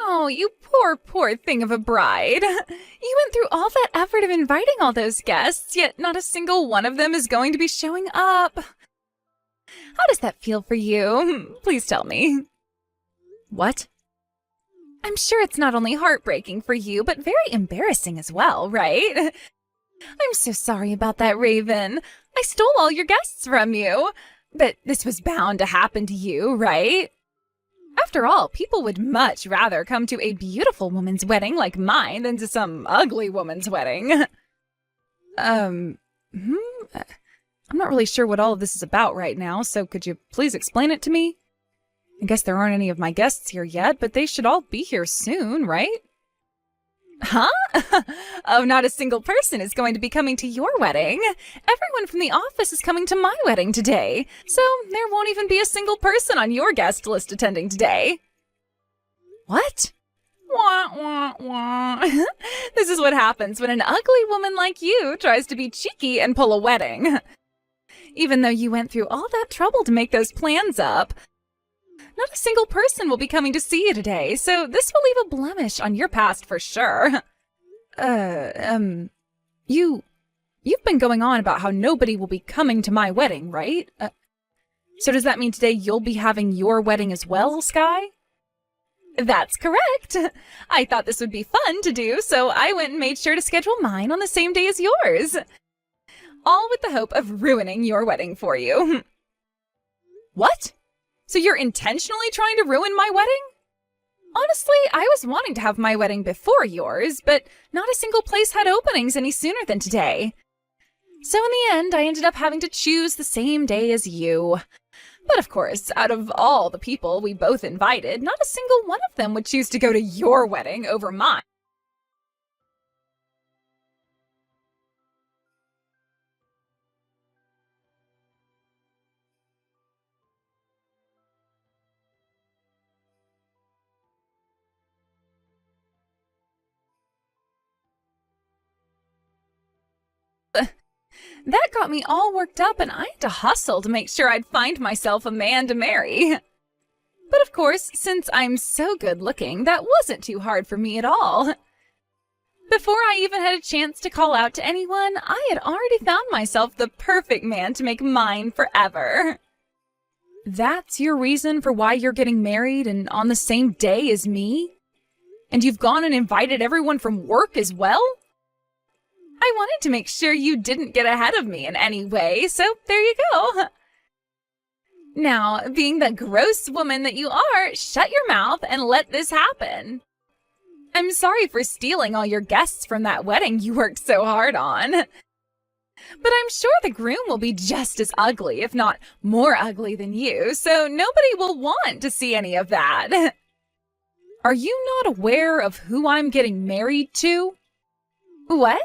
Oh, you poor, poor thing of a bride. You went through all that effort of inviting all those guests, yet not a single one of them is going to be showing up. How does that feel for you? Please tell me. What? I'm sure it's not only heartbreaking for you, but very embarrassing as well, right? I'm so sorry about that, Raven. I stole all your guests from you. But this was bound to happen to you, right? After all, people would much rather come to a beautiful woman's wedding like mine than to some ugly woman's wedding. I'm not really sure what all of this is about right now, so could you please explain it to me? I guess there aren't any of my guests here yet, but they should all be here soon, right? Huh? Oh, not a single person is going to be coming to your wedding. Everyone from the office is coming to my wedding today, so there won't even be a single person on your guest list attending today. What? Wah, wah, wah. This is what happens when an ugly woman like you tries to be cheeky and pull a wedding. Even though you went through all that trouble to make those plans up, not a single person will be coming to see you today, so this will leave a blemish on your past for sure. You've been going on about how nobody will be coming to my wedding, right? So does that mean today you'll be having your wedding as well, Sky? That's correct. I thought this would be fun to do, so I went and made sure to schedule mine on the same day as yours. All with the hope of ruining your wedding for you. What? So you're intentionally trying to ruin my wedding? Honestly, I was wanting to have my wedding before yours, but not a single place had openings any sooner than today. So in the end, I ended up having to choose the same day as you. But of course, out of all the people we both invited, not a single one of them would choose to go to your wedding over mine. That got me all worked up, and I had to hustle to make sure I'd find myself a man to marry. But of course, since I'm so good looking, that wasn't too hard for me at all. Before I even had a chance to call out to anyone, I had already found myself the perfect man to make mine forever. That's your reason for why you're getting married and on the same day as me? And you've gone and invited everyone from work as well? I wanted to make sure you didn't get ahead of me in any way, so there you go. Now, being the gross woman that you are, shut your mouth and let this happen. I'm sorry for stealing all your guests from that wedding you worked so hard on. But I'm sure the groom will be just as ugly, if not more ugly than you, so nobody will want to see any of that. Are you not aware of who I'm getting married to? What?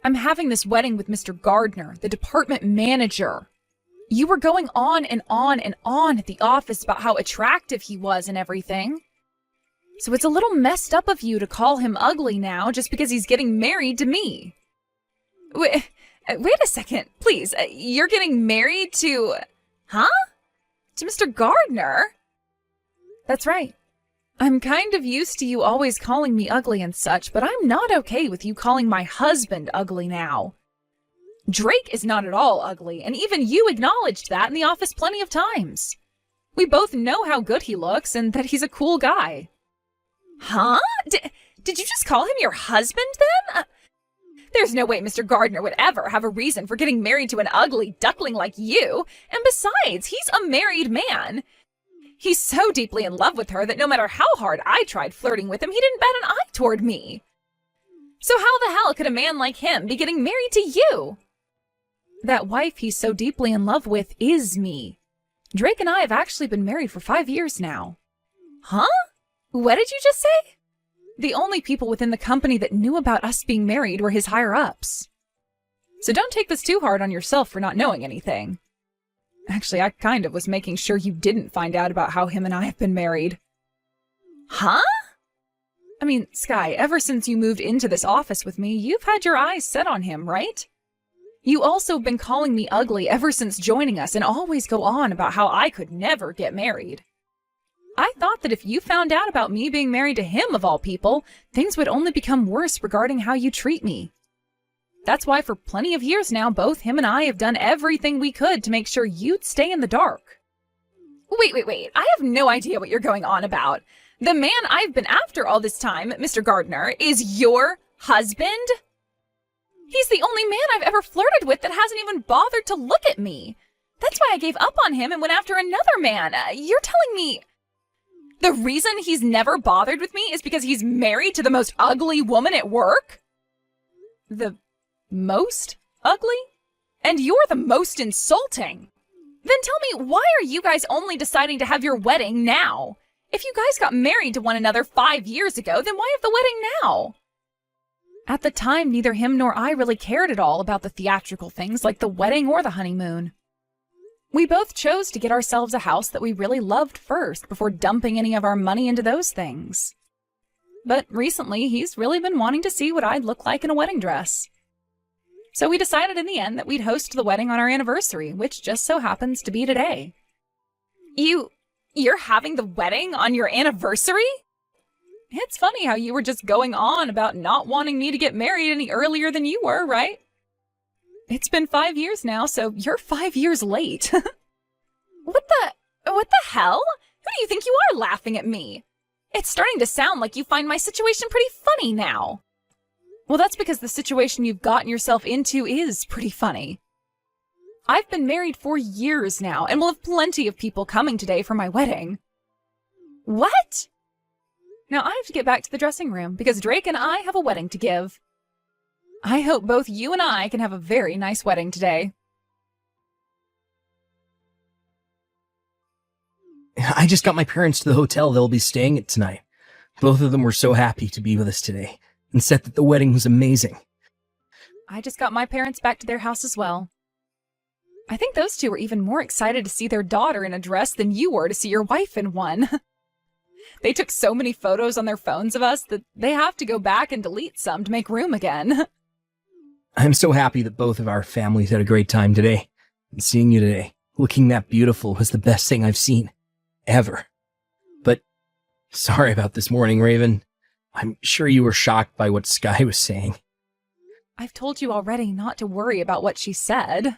I'm having this wedding with Mr. Gardner, the department manager. You were going on and on and on at the office about how attractive he was and everything. So it's a little messed up of you to call him ugly now just because he's getting married to me. Wait a second, please. You're getting married to... Huh? To Mr. Gardner? That's right. I'm kind of used to you always calling me ugly and such, but I'm not okay with you calling my husband ugly now. Drake is not at all ugly, and even you acknowledged that in the office plenty of times. We both know how good he looks and that he's a cool guy. Huh? Did you just call him your husband then? There's no way Mr. Gardner would ever have a reason for getting married to an ugly duckling like you, and besides, he's a married man. He's so deeply in love with her that no matter how hard I tried flirting with him, he didn't bat an eye toward me. So how the hell could a man like him be getting married to you? That wife he's so deeply in love with is me. Drake and I have actually been married for 5 years now. Huh? What did you just say? The only people within the company that knew about us being married were his higher-ups. So don't take this too hard on yourself for not knowing anything. Actually, I kind of was making sure you didn't find out about how him and I have been married. Huh? I mean, Sky, ever since you moved into this office with me, you've had your eyes set on him, right? You also have been calling me ugly ever since joining us and always go on about how I could never get married. I thought that if you found out about me being married to him of all people, things would only become worse regarding how you treat me. That's why for plenty of years now, both him and I have done everything we could to make sure you'd stay in the dark. Wait. I have no idea what you're going on about. The man I've been after all this time, Mr. Gardner, is your husband? He's the only man I've ever flirted with that hasn't even bothered to look at me. That's why I gave up on him and went after another man. You're telling me the reason he's never bothered with me is because he's married to the most ugly woman at work? The most ugly? And you're the most insulting. Then tell me, why are you guys only deciding to have your wedding now? If you guys got married to one another 5 years ago, then why have the wedding now? At the time, neither him nor I really cared at all about the theatrical things like the wedding or the honeymoon. We both chose to get ourselves a house that we really loved first before dumping any of our money into those things. But recently, he's really been wanting to see what I'd look like in a wedding dress. So we decided in the end that we'd host the wedding on our anniversary, which just so happens to be today. You're having the wedding on your anniversary? It's funny how you were just going on about not wanting me to get married any earlier than you were, right? It's been 5 years now, so you're 5 years late. What the hell? Who do you think you are laughing at me? It's starting to sound like you find my situation pretty funny now. Well, that's because the situation you've gotten yourself into is pretty funny. I've been married for years now, and will have plenty of people coming today for my wedding. What? Now I have to get back to the dressing room, because Drake and I have a wedding to give. I hope both you and I can have a very nice wedding today. I just got my parents to the hotel they'll be staying at tonight. Both of them were so happy to be with us today, and said that the wedding was amazing. I just got my parents back to their house as well. I think those two were even more excited to see their daughter in a dress than you were to see your wife in one. They took so many photos on their phones of us that they have to go back and delete some to make room again. I'm so happy that both of our families had a great time today. And seeing you today, looking that beautiful, was the best thing I've seen. Ever. But sorry about this morning, Raven. I'm sure you were shocked by what Sky was saying. I've told you already not to worry about what she said.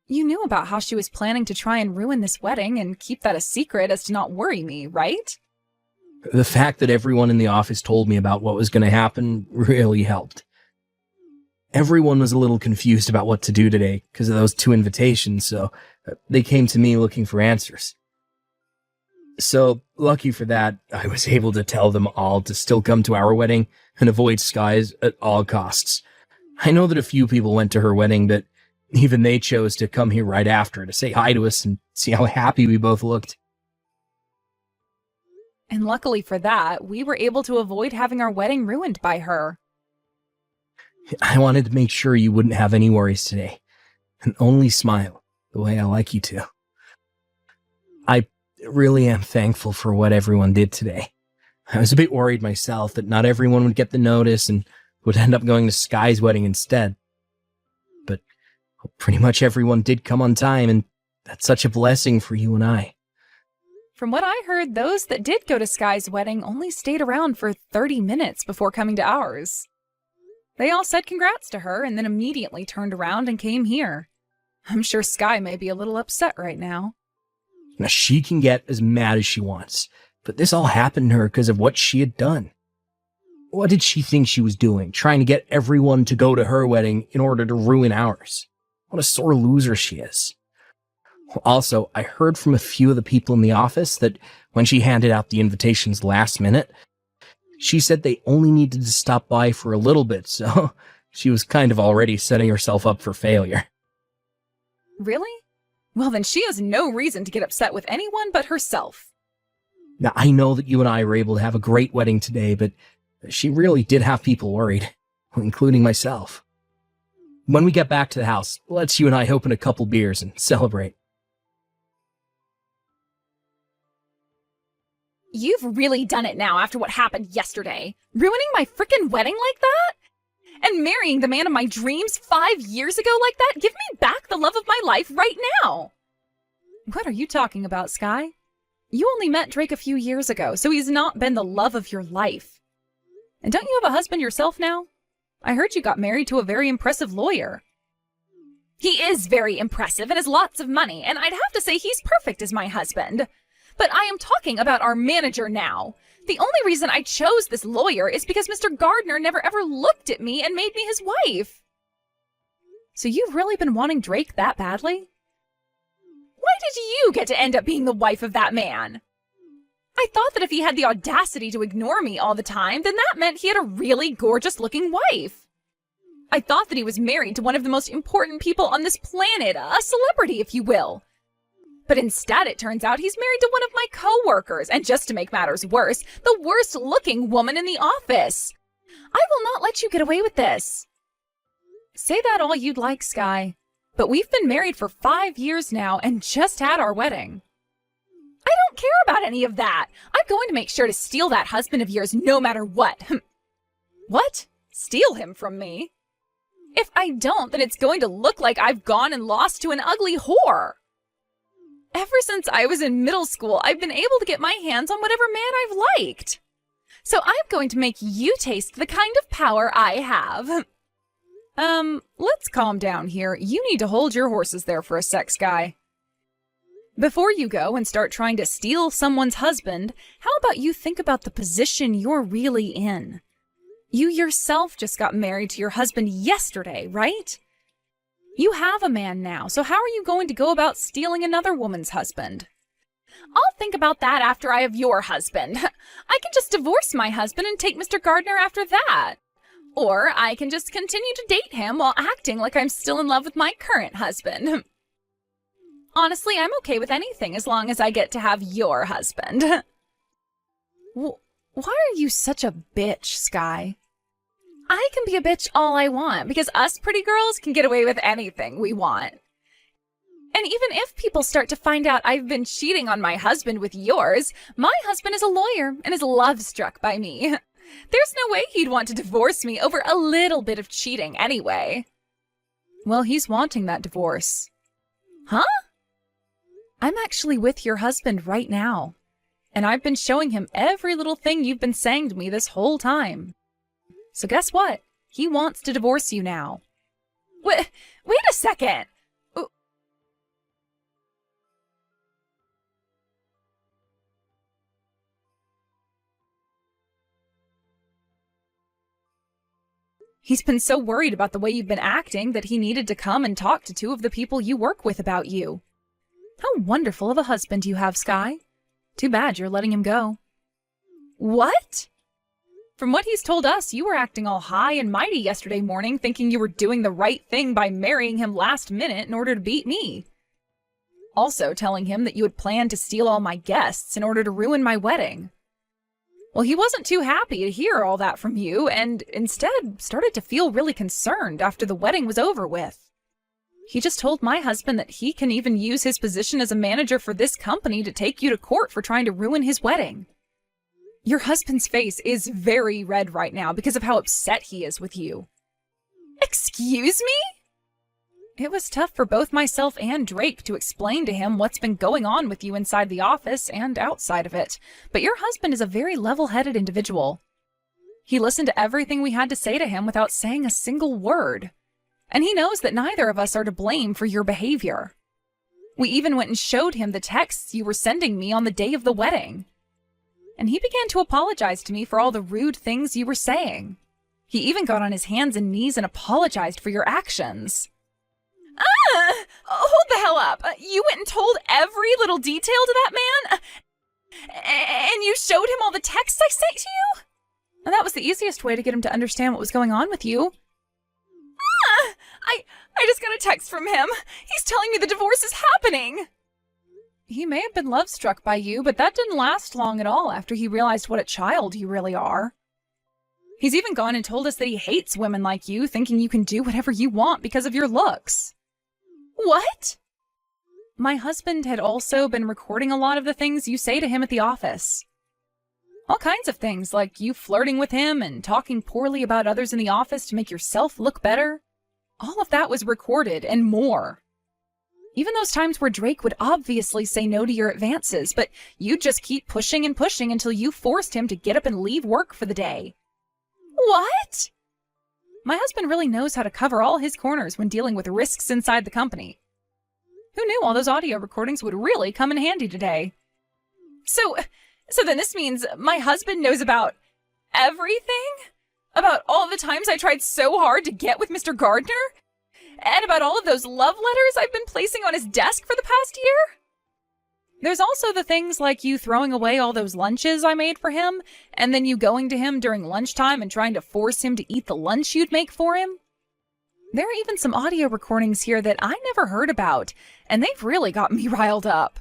You knew about how she was planning to try and ruin this wedding and keep that a secret as to not worry me, right? The fact that everyone in the office told me about what was going to happen really helped. Everyone was a little confused about what to do today because of those 2 invitations, so they came to me looking for answers. So, lucky for that, I was able to tell them all to still come to our wedding and avoid Sky's at all costs. I know that a few people went to her wedding, but even they chose to come here right after to say hi to us and see how happy we both looked. And luckily for that, we were able to avoid having our wedding ruined by her. I wanted to make sure you wouldn't have any worries today, and only smile the way I like you to. I really am thankful for what everyone did today. I was a bit worried myself that not everyone would get the notice and would end up going to Sky's wedding instead. But pretty much everyone did come on time, and that's such a blessing for you and I. From what I heard, those that did go to Sky's wedding only stayed around for 30 minutes before coming to ours. They all said congrats to her and then immediately turned around and came here. I'm sure Sky may be a little upset right now. Now, she can get as mad as she wants, but this all happened to her because of what she had done. What did she think she was doing, trying to get everyone to go to her wedding in order to ruin ours? What a sore loser she is. Also, I heard from a few of the people in the office that when she handed out the invitations last minute, she said they only needed to stop by for a little bit, so she was kind of already setting herself up for failure. Really? Well, then she has no reason to get upset with anyone but herself. Now, I know that you and I were able to have a great wedding today, but she really did have people worried, including myself. When we get back to the house, let's you and I open a couple beers and celebrate. You've really done it now after what happened yesterday. Ruining my frickin' wedding like that? And marrying the man of my dreams 5 years ago like that? Give me back the love of my life right now. What are you talking about, Sky? You only met Drake a few years ago, so he's not been the love of your life. And don't you have a husband yourself now? I heard you got married to a very impressive lawyer. He is very impressive and has lots of money, and I'd have to say he's perfect as my husband. But I am talking about our manager now. The only reason I chose this lawyer is because Mr. Gardner never ever looked at me and made me his wife. So you've really been wanting Drake that badly? Why did you get to end up being the wife of that man? I thought that if he had the audacity to ignore me all the time, then that meant he had a really gorgeous-looking wife. I thought that he was married to one of the most important people on this planet, a celebrity, if you will. But instead, it turns out he's married to one of my coworkers, and just to make matters worse, the worst-looking woman in the office. I will not let you get away with this. Say that all you'd like, Sky, but we've been married for 5 years now and just had our wedding. I don't care about any of that. I'm going to make sure to steal that husband of yours no matter what. What? Steal him from me? If I don't, then it's going to look like I've gone and lost to an ugly whore. Ever since I was in middle school, I've been able to get my hands on whatever man I've liked. So I'm going to make you taste the kind of power I have. Let's calm down here. You need to hold your horses there for a sec, Sky. Before you go and start trying to steal someone's husband, how about you think about the position you're really in? You yourself just got married to your husband yesterday, right? You have a man now, so how are you going to go about stealing another woman's husband? I'll think about that after I have your husband. I can just divorce my husband and take Mr. Gardner after that. Or I can just continue to date him while acting like I'm still in love with my current husband. Honestly, I'm okay with anything as long as I get to have your husband. Why are you such a bitch, Sky? I can be a bitch all I want because us pretty girls can get away with anything we want. And even if people start to find out I've been cheating on my husband with yours, my husband is a lawyer and is love-struck by me. There's no way he'd want to divorce me over a little bit of cheating anyway. Well, he's wanting that divorce. Huh? I'm actually with your husband right now, and I've been showing him every little thing you've been saying to me this whole time. So guess what? He wants to divorce you now. Wait a second! He's been so worried about the way you've been acting that he needed to come and talk to 2 of the people you work with about you. How wonderful of a husband you have, Sky. Too bad you're letting him go. What? From what he's told us, you were acting all high and mighty yesterday morning, thinking you were doing the right thing by marrying him last minute in order to beat me. Also telling him that you had planned to steal all my guests in order to ruin my wedding. Well, he wasn't too happy to hear all that from you, and instead started to feel really concerned after the wedding was over with. He just told my husband that he can even use his position as a manager for this company to take you to court for trying to ruin his wedding. Your husband's face is very red right now because of how upset he is with you. Excuse me? It was tough for both myself and Drake to explain to him what's been going on with you inside the office and outside of it, but your husband is a very level-headed individual. He listened to everything we had to say to him without saying a single word. And he knows that neither of us are to blame for your behavior. We even went and showed him the texts you were sending me on the day of the wedding. And he began to apologize to me for all the rude things you were saying. He even got on his hands and knees and apologized for your actions. Hold the hell up. You went and told every little detail to that man? And you showed him all the texts I sent to you? And that was the easiest way to get him to understand what was going on with you. I just got a text from him. He's telling me the divorce is happening. He may have been love-struck by you, but that didn't last long at all after he realized what a child you really are. He's even gone and told us that he hates women like you, thinking you can do whatever you want because of your looks. What? My husband had also been recording a lot of the things you say to him at the office. All kinds of things, like you flirting with him and talking poorly about others in the office to make yourself look better. All of that was recorded and more. Even those times where Drake would obviously say no to your advances, but you'd just keep pushing and pushing until you forced him to get up and leave work for the day. What? My husband really knows how to cover all his corners when dealing with risks inside the company. Who knew all those audio recordings would really come in handy today? So then this means my husband knows about everything? About all the times I tried so hard to get with Mr. Gardner? And about all of those love letters I've been placing on his desk for the past year? There's also the things like you throwing away all those lunches I made for him, and then you going to him during lunchtime and trying to force him to eat the lunch you'd make for him. There are even some audio recordings here that I never heard about, and they've really got me riled up.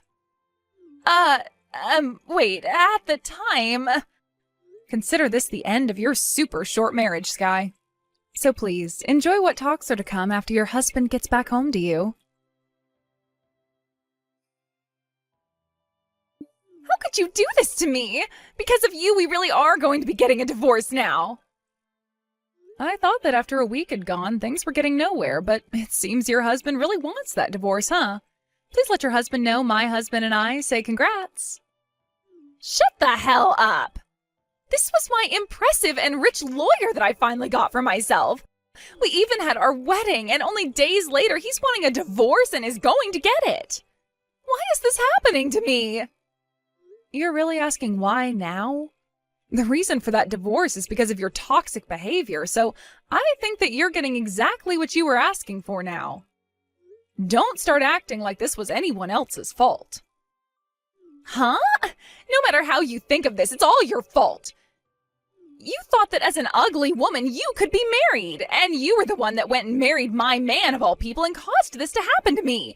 Wait, at the time... Consider this the end of your super short marriage, Sky. So please, enjoy what talks are to come after your husband gets back home to you. How could you do this to me? Because of you, we really are going to be getting a divorce now. I thought that after a week had gone, things were getting nowhere, but it seems your husband really wants that divorce, huh? Please let your husband know my husband and I say congrats. Shut the hell up! This was my impressive and rich lawyer that I finally got for myself. We even had our wedding, and only days later he's wanting a divorce and is going to get it. Why is this happening to me? You're really asking why now? The reason for that divorce is because of your toxic behavior, so I think that you're getting exactly what you were asking for now. Don't start acting like this was anyone else's fault. Huh? No matter how you think of this, it's all your fault. You thought that as an ugly woman, you could be married, and you were the one that went and married my man of all people and caused this to happen to me.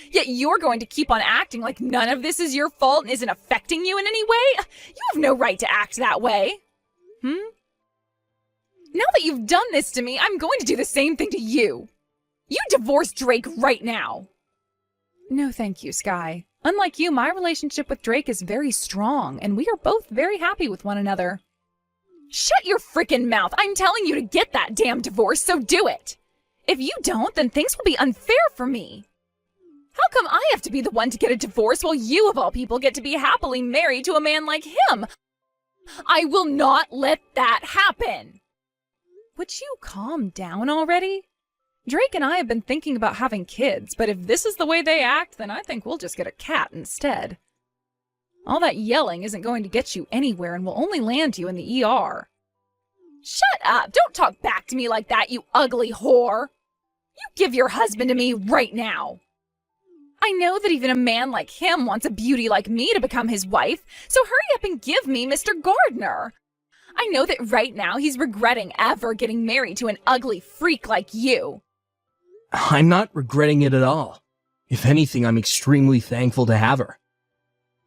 Yet you're going to keep on acting like none of this is your fault and isn't affecting you in any way? You have no right to act that way. Now that you've done this to me, I'm going to do the same thing to you. You divorce Drake right now. No, thank you, Sky. Unlike you, my relationship with Drake is very strong, and we are both very happy with one another. Shut your frickin' mouth! I'm telling you to get that damn divorce, so do it! If you don't, then things will be unfair for me. How come I have to be the one to get a divorce while you, of all people, get to be happily married to a man like him? I will not let that happen! Would you calm down already? Drake and I have been thinking about having kids, but if this is the way they act, then I think we'll just get a cat instead. All that yelling isn't going to get you anywhere and will only land you in the ER. Shut up! Don't talk back to me like that, you ugly whore! You give your husband to me right now! I know that even a man like him wants a beauty like me to become his wife, so hurry up and give me Mr. Gardner! I know that right now he's regretting ever getting married to an ugly freak like you. I'm not regretting it at all. If anything, I'm extremely thankful to have her.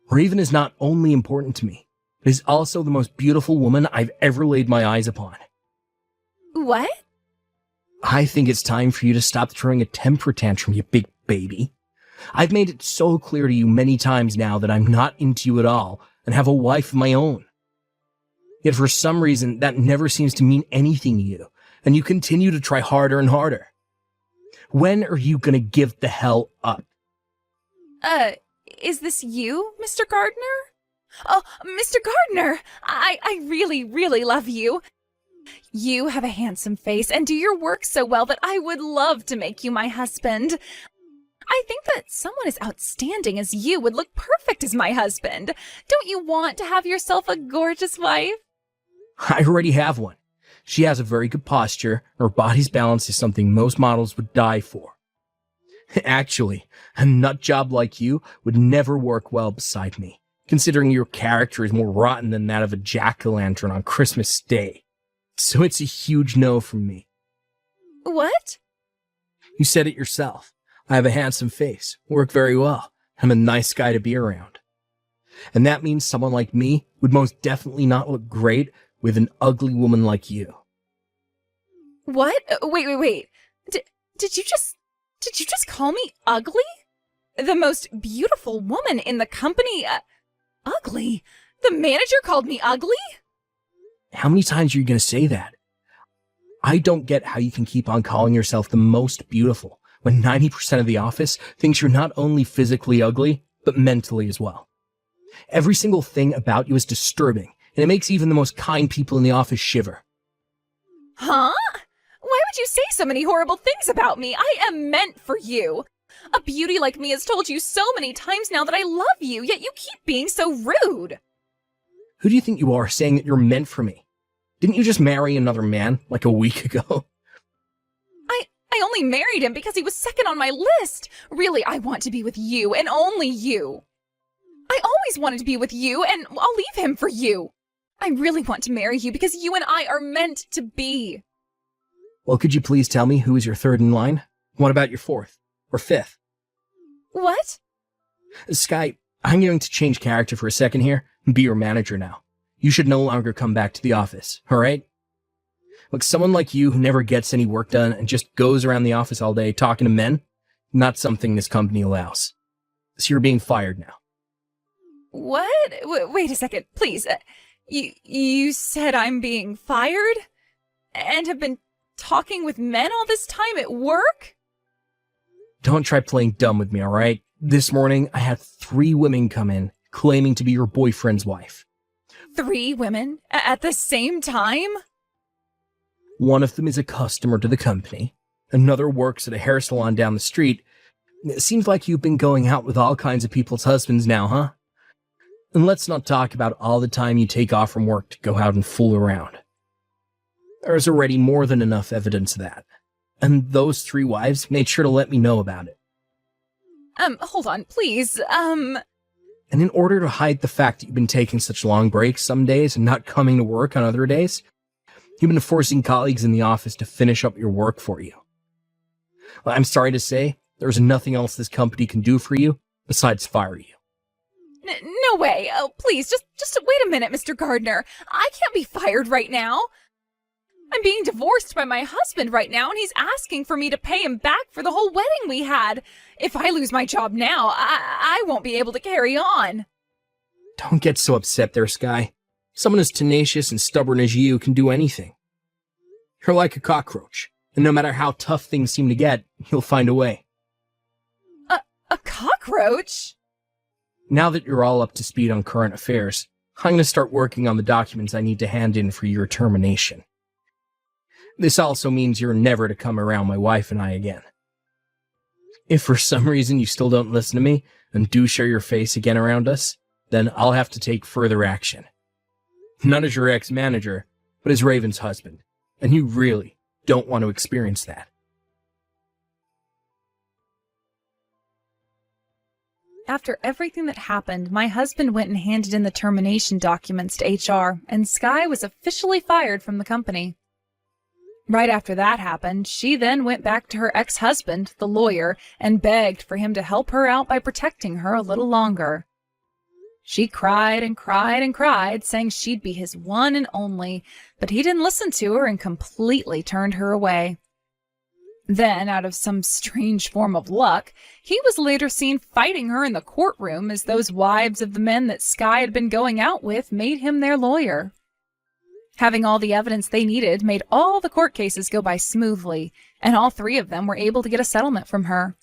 Raven is not only important to me, but is also the most beautiful woman I've ever laid my eyes upon. What? I think it's time for you to stop throwing a temper tantrum, you big baby. I've made it so clear to you many times now that I'm not into you at all and have a wife of my own. Yet for some reason, that never seems to mean anything to you, and you continue to try harder and harder. When are you gonna give the hell up? Is this you, Mr. Gardner? Oh, Mr. Gardner, I really, really love you. You have a handsome face and do your work so well that I would love to make you my husband. I think that someone as outstanding as you would look perfect as my husband. Don't you want to have yourself a gorgeous wife? I already have one. She has a very good posture, and her body's balance is something most models would die for. Actually, a nut job like you would never work well beside me, considering your character is more rotten than that of a jack-o'-lantern on Christmas Day. So it's a huge no from me. What? You said it yourself. I have a handsome face, work very well. I'm a nice guy to be around. And that means someone like me would most definitely not look great with an ugly woman like you. What? Wait. Did you just call me ugly? The most beautiful woman in the company, ugly? The manager called me ugly? How many times are you going to say that? I don't get how you can keep on calling yourself the most beautiful when 90% of the office thinks you're not only physically ugly, but mentally as well. Every single thing about you is disturbing, and it makes even the most kind people in the office shiver. Huh? Why would you say so many horrible things about me? I am meant for you. A beauty like me has told you so many times now that I love you, yet you keep being so rude. Who do you think you are saying that you're meant for me? Didn't you just marry another man like a week ago? I only married him because he was second on my list. Really, I want to be with you and only you. I always wanted to be with you, and I'll leave him for you. I really want to marry you because you and I are meant to be. Well, could you please tell me who is your third in line? What about your fourth? Or fifth? What? Sky, I'm going to change character for a second here and be your manager now. You should no longer come back to the office, alright? Look, someone like you who never gets any work done and just goes around the office all day talking to men, not something this company allows. So you're being fired now. What? Wait a second, please. You said I'm being fired? And have been talking with men all this time at work? Don't try playing dumb with me, alright? This morning, I had 3 women come in, claiming to be your boyfriend's wife. 3 women? At the same time? One of them is a customer to the company. Another works at a hair salon down the street. It seems like you've been going out with all kinds of people's husbands now, huh? And let's not talk about all the time you take off from work to go out and fool around. There's already more than enough evidence of that. And those 3 wives made sure to let me know about it. Hold on, please, And in order to hide the fact that you've been taking such long breaks some days and not coming to work on other days, you've been forcing colleagues in the office to finish up your work for you. Well, I'm sorry to say, there's nothing else this company can do for you besides fire you. No way. Oh, please, just wait a minute, Mr. Gardner. I can't be fired right now. I'm being divorced by my husband right now, and he's asking for me to pay him back for the whole wedding we had. If I lose my job now, I won't be able to carry on. Don't get so upset there, Sky. Someone as tenacious and stubborn as you can do anything. You're like a cockroach, and no matter how tough things seem to get, you'll find a way. A cockroach? Now that you're all up to speed on current affairs, I'm going to start working on the documents I need to hand in for your termination. This also means you're never to come around my wife and I again. If for some reason you still don't listen to me and do show your face again around us, then I'll have to take further action. Not as your ex-manager, but as Raven's husband, and you really don't want to experience that. After everything that happened, my husband went and handed in the termination documents to HR, and Sky was officially fired from the company. Right after that happened, she then went back to her ex-husband, the lawyer, and begged for him to help her out by protecting her a little longer. She cried and cried and cried, saying she'd be his one and only, but he didn't listen to her and completely turned her away. Then, out of some strange form of luck, he was later seen fighting her in the courtroom as those wives of the men that Sky had been going out with made him their lawyer. Having all the evidence they needed made all the court cases go by smoothly, and all 3 of them were able to get a settlement from her.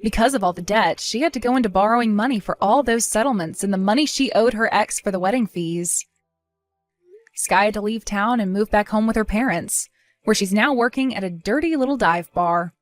Because of all the debt, she had to go into borrowing money for all those settlements and the money she owed her ex for the wedding fees. Sky had to leave town and move back home with her parents, where she's now working at a dirty little dive bar.